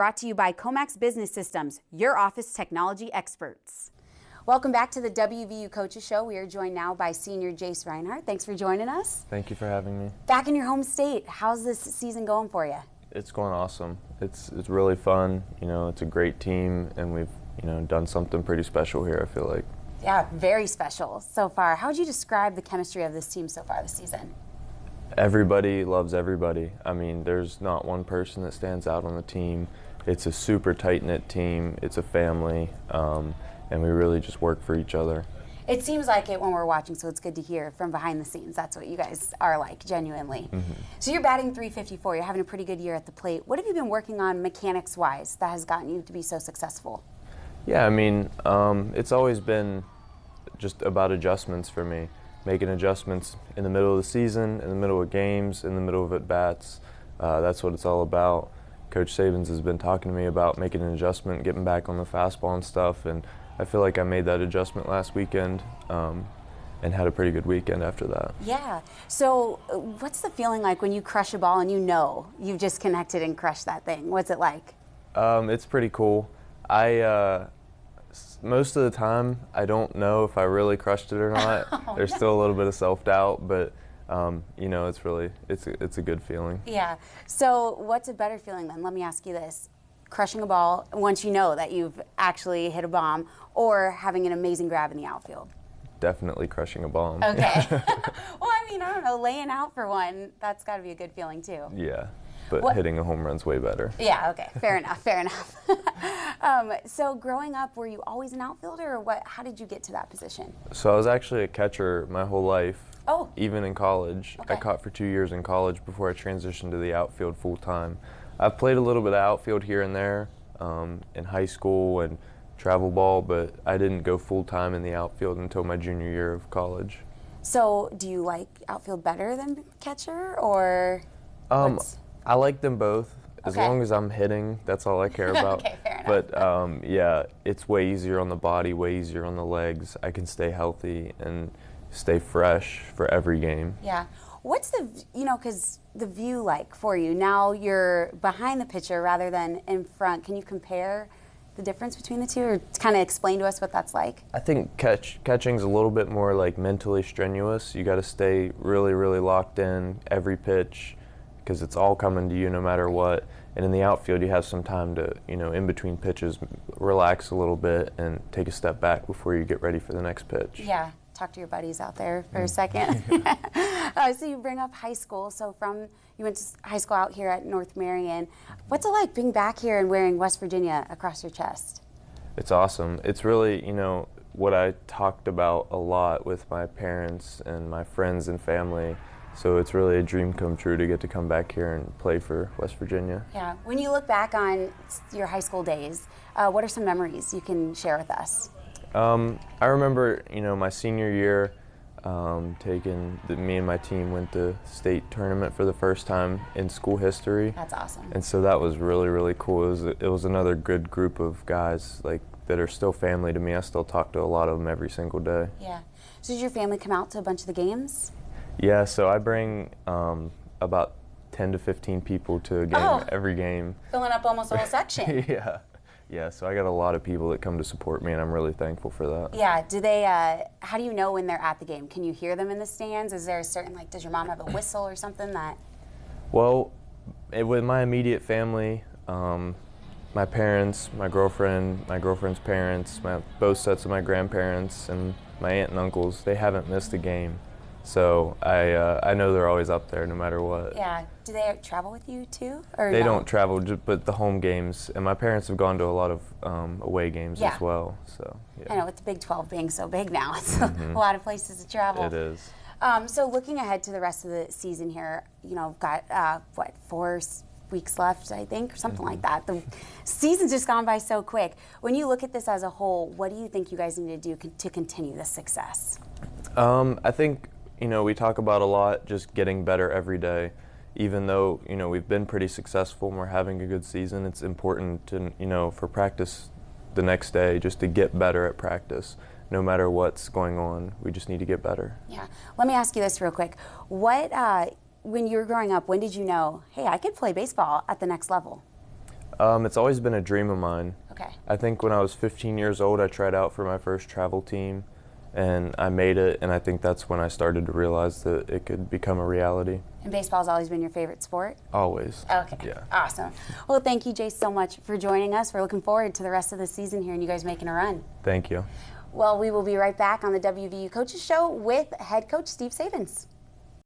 Brought to you by Comax Business Systems, your office technology experts. Welcome back to the WVU Coaches Show. We are joined now by senior Jace Rinehart. Thanks for joining us. Thank you for having me. Back in your home state, how's this season going for you? It's going awesome. It's really fun. You know, it's a great team, and we've done something pretty special here, I feel like. Yeah, very special so far. How would you describe the chemistry of this team so far this season? Everybody loves everybody. I mean, there's not one person that stands out on the team. It's a super tight-knit team. It's a family, and we really just work for each other. It seems like it when we're watching, so it's good to hear from behind the scenes. That's what you guys are like, genuinely. Mm-hmm. So you're batting .354. You're having a pretty good year at the plate. What have you been working on mechanics-wise that has gotten you to be so successful? Yeah, I mean, it's always been just about adjustments for me. Making adjustments in the middle of the season, in the middle of games, in the middle of at-bats. That's what it's all about. Coach Sabins has been talking to me about making an adjustment, getting back on the fastball and stuff, and I feel like I made that adjustment last weekend and had a pretty good weekend after that. Yeah. So what's the feeling like when you crush a ball and you know you've just connected and crushed that thing? What's it like? It's pretty cool. Most of the time, I don't know if I really crushed it or not. There's still a little bit of self-doubt, but it's a good feeling. Yeah. So what's a better feeling then? Let me ask you this. Crushing a ball once you know that you've actually hit a bomb, or having an amazing grab in the outfield? Definitely crushing a bomb. Okay. Well, I mean, I don't know, laying out for one, that's got to be a good feeling too. Yeah. But hitting a home run's way better. Yeah, okay, fair enough, fair enough. So growing up, were you always an outfielder, or what? How did you get to that position? So I was actually a catcher my whole life. Oh. Even in college. Okay. I caught for 2 years in college before I transitioned to the outfield full time. I've played a little bit of outfield here and there in high school and travel ball, but I didn't go full time in the outfield until my junior year of college. So do you like outfield better than catcher, or? I like them both. As Okay. long as I'm hitting, that's all I care about. Okay, fair enough. But yeah, it's way easier on the body, way easier on the legs. I can stay healthy and stay fresh for every game. Yeah. What's because the view like for you? Now you're behind the pitcher rather than in front. Can you compare the difference between the two, or kind of explain to us what that's like? I think catching's a little bit more like mentally strenuous. You got to stay really, really locked in every pitch, because it's all coming to you no matter what. And in the outfield, you have some time to, in between pitches, relax a little bit and take a step back before you get ready for the next pitch. Yeah, talk to your buddies out there for a second. So you bring up high school. So you went to high school out here at North Marion. What's it like being back here and wearing West Virginia across your chest? It's awesome. It's really, what I talked about a lot with my parents and my friends and family. So it's really a dream come true to get to come back here and play for West Virginia. Yeah. When you look back on your high school days, what are some memories you can share with us? I remember, my senior year, me and my team went to state tournament for the first time in school history. That's awesome. And so that was really, really cool. It was another good group of guys that are still family to me. I still talk to a lot of them every single day. Yeah. So did your family come out to a bunch of the games? Yeah, so I bring about 10 to 15 people to a game every game. Filling up almost the whole section. Yeah, so I got a lot of people that come to support me, and I'm really thankful for that. Yeah, do they, how do you know when they're at the game? Can you hear them in the stands? Is there a certain, does your mom have a whistle or something that? Well, with my immediate family, my parents, my girlfriend's parents, both sets of my grandparents, and my aunt and uncles, they haven't missed a game. So I know they're always up there no matter what. Yeah. Do they travel with you too? Or they no? don't travel, but the home games. And my parents have gone to a lot of away games as well. So yeah. I know, with the Big 12 being so big now, it's a lot of places to travel. It is. So looking ahead to the rest of the season here, got 4 weeks left, I think, or something like that. The season's just gone by so quick. When you look at this as a whole, what do you think you guys need to do to continue this success? I think, we talk about a lot just getting better every day. Even though, we've been pretty successful and we're having a good season, it's important to, for practice the next day, just to get better at practice. No matter what's going on, we just need to get better. Yeah. Let me ask you this real quick. When you were growing up, when did you know, hey, I could play baseball at the next level? It's always been a dream of mine. Okay. I think when I was 15 years old, I tried out for my first travel team, and I made it, and I think that's when I started to realize that it could become a reality. And baseball's always been your favorite sport? Always. Okay. Yeah. Awesome. Well, thank you, Jace, so much for joining us. We're looking forward to the rest of the season here and you guys making a run. Thank you. Well, we will be right back on the WVU Coaches Show with head coach Steve Sabins.